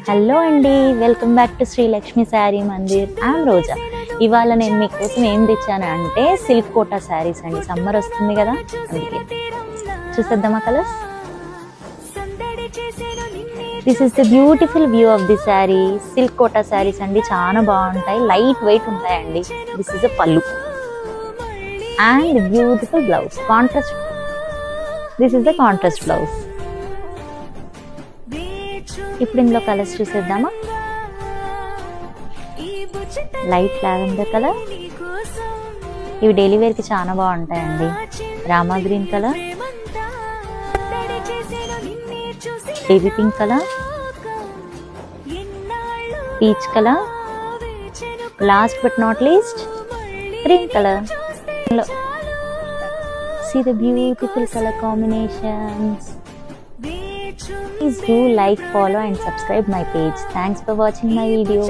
Hello అండి, welcome back to Shri Lakshmi Sari Mandir. I'm Roja. ఇవాళ నేను మీకోసం ఏం తెచ్చాను అంటే సిల్క్ కోటా శారీస్ అండి. సమ్మర్ వస్తుంది కదా, అందుకే చూసేద్దామా colours. This is the beautiful view of the sari. Silk Kota saris అండి, చాలా బాగుంటాయి, లైట్ వెయిట్ ఉంటాయండి. This is a pallu and beautiful blouse contrast. This is the contrast blouse. ఇప్పుడు ఇందులో కలర్స్ చూసేద్దామా. లైట్ లావెండర్ కలర్, ఇవి డైలీ వేర్కి చాలా బాగుంటాయండి. Rama green colour, baby pink colour, peach colour, last but not least green colour. See the beautiful color combinations. Please do like, follow and subscribe my page. Thanks for watching my video.